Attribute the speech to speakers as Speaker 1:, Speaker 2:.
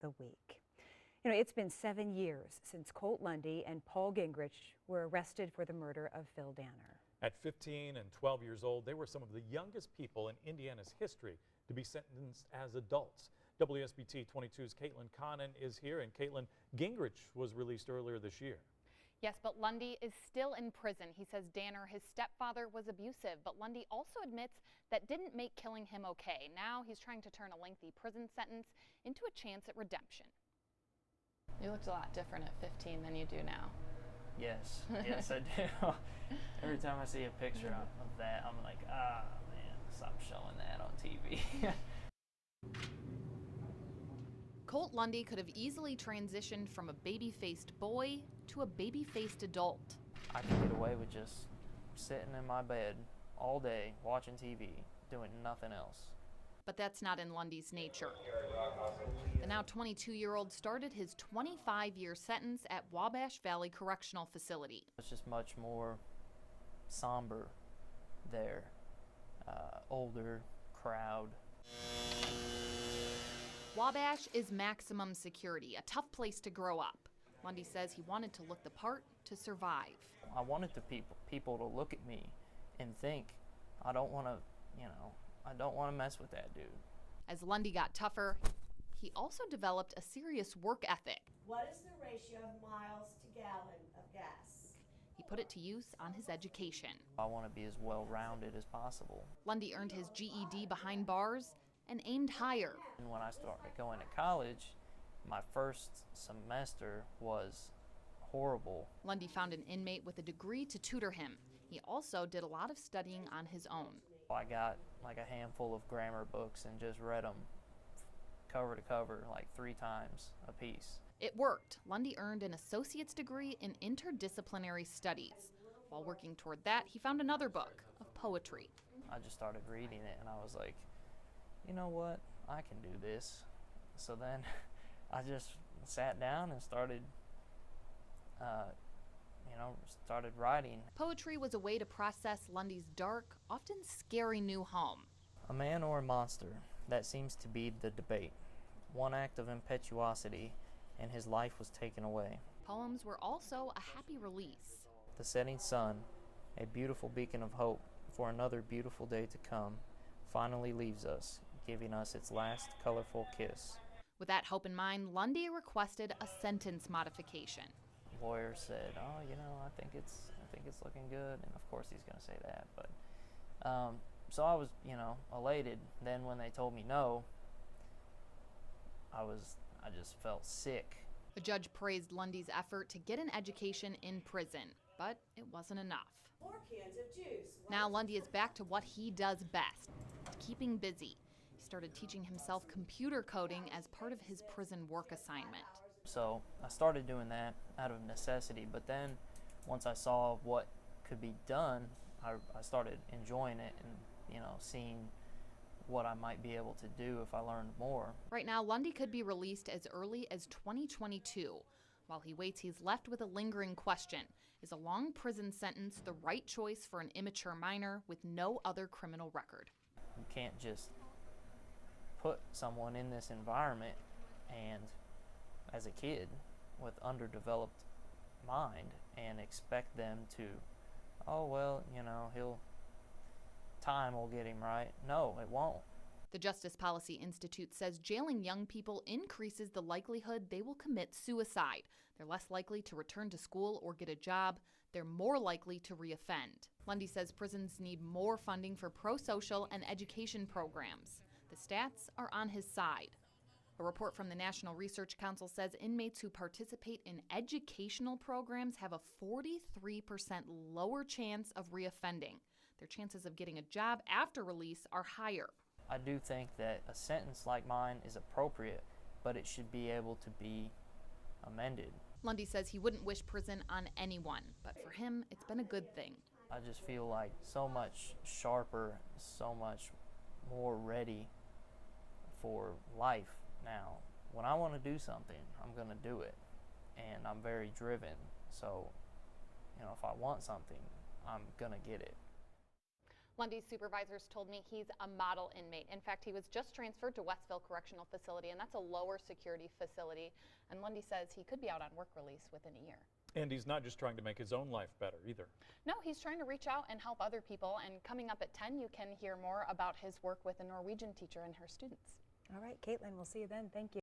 Speaker 1: the week. You know, it's been 7 years since Colt Lundy and Paul Gingerich were arrested for the murder of Phil Danner.
Speaker 2: At 15 and 12 years old, they were some of the youngest people in Indiana's history to be sentenced as adults. WSBT-22's Caitlin Connon is here, and Caitlin, Gingerich was released earlier this year.
Speaker 3: Yes, but Lundy is still in prison. He says Danner, his stepfather, was abusive, but Lundy also admits that didn't make killing him okay. Now he's trying to turn a lengthy prison sentence into a chance at redemption. You looked a lot different at 15 than you do now.
Speaker 4: Yes, yes I do. Every time I see a picture of that, I'm like, ah, man, stop showing that on TV.
Speaker 3: Colt Lundy could have easily transitioned from a baby-faced boy to a baby-faced adult.
Speaker 4: I could get away with just sitting in my bed all day, watching TV, doing nothing else.
Speaker 3: But that's not in Lundy's nature. The now 22-year-old started his 25-year sentence at Wabash Valley Correctional Facility.
Speaker 4: It's just much more somber there. Older crowd.
Speaker 3: Wabash is maximum security, a tough place to grow up. Lundy says he wanted to look the part to survive.
Speaker 4: I wanted the people to look at me and think, I don't want to, I don't want to mess with that dude.
Speaker 3: As Lundy got tougher, he also developed a serious work ethic.
Speaker 5: What is the ratio of miles to gallon of gas?
Speaker 3: He put it to use on his education.
Speaker 4: I want to be as well-rounded as possible.
Speaker 3: Lundy earned his GED behind bars and aimed higher.
Speaker 4: And when I started going to college, my first semester was horrible.
Speaker 3: Lundy found an inmate with a degree to tutor him. He also did a lot of studying on his own.
Speaker 4: I got like a handful of grammar books and just read them cover to cover like 3 times a piece.
Speaker 3: It worked. Lundy earned an associate's degree in interdisciplinary studies. While working toward that, he found another book of poetry.
Speaker 4: I just started reading it and I was like, you know what, I can do this. So then I just sat down and started started writing.
Speaker 3: Poetry was a way to process Lundy's dark, often scary new home.
Speaker 4: A man or a monster, that seems to be the debate. One act of impetuosity and his life was taken away.
Speaker 3: Poems were also a happy release.
Speaker 4: The setting sun, a beautiful beacon of hope for another beautiful day to come, finally leaves us, giving us its last colorful kiss.
Speaker 3: With that hope in mind, Lundy requested a sentence modification.
Speaker 4: The lawyer said, oh, I think it's looking good, and of course he's going to say that. But so I was, elated. Then when they told me no, I just felt sick.
Speaker 3: The judge praised Lundy's effort to get an education in prison, but it wasn't enough.
Speaker 5: 4 cans of juice.
Speaker 3: Now Lundy is back to what he does best, keeping busy. He started teaching himself computer coding as part of his prison work assignment.
Speaker 4: So I started doing that out of necessity, but then once I saw what could be done, I started enjoying it and, seeing what I might be able to do if I learned more.
Speaker 3: Right now, Lundy could be released as early as 2022. While he waits, he's left with a lingering question. Is a long prison sentence the right choice for an immature minor with no other criminal record?
Speaker 4: You can't just put someone in this environment and, as a kid with underdeveloped mind, and expect them to, oh well, time will get him right. No, it won't.
Speaker 3: The Justice Policy Institute says jailing young people increases the likelihood they will commit suicide. They're less likely to return to school or get a job. They're more likely to reoffend. Lundy says prisons need more funding for pro-social and education programs. The stats are on his side. A report from the National Research Council says inmates who participate in educational programs have a 43% lower chance of reoffending. Their chances of getting a job after release are higher.
Speaker 4: I do think that a sentence like mine is appropriate, but it should be able to be amended.
Speaker 3: Lundy says he wouldn't wish prison on anyone, but for him, it's been a good thing.
Speaker 4: I just feel like so much sharper, so much more ready for life now. When I want to do something, I'm going to do it, and I'm very driven. So, if I want something, I'm going to get it.
Speaker 6: Lundy's supervisors told me he's a model inmate. In fact, he was just transferred to Westville Correctional Facility, and that's a lower security facility. And Lundy says he could be out on work release within a year.
Speaker 2: And he's not just trying to make his own life better either.
Speaker 6: No, he's trying to reach out and help other people. And coming up at 10, you can hear more about his work with a Norwegian teacher and her students.
Speaker 1: All right, Caitlin, we'll see you then. Thank you.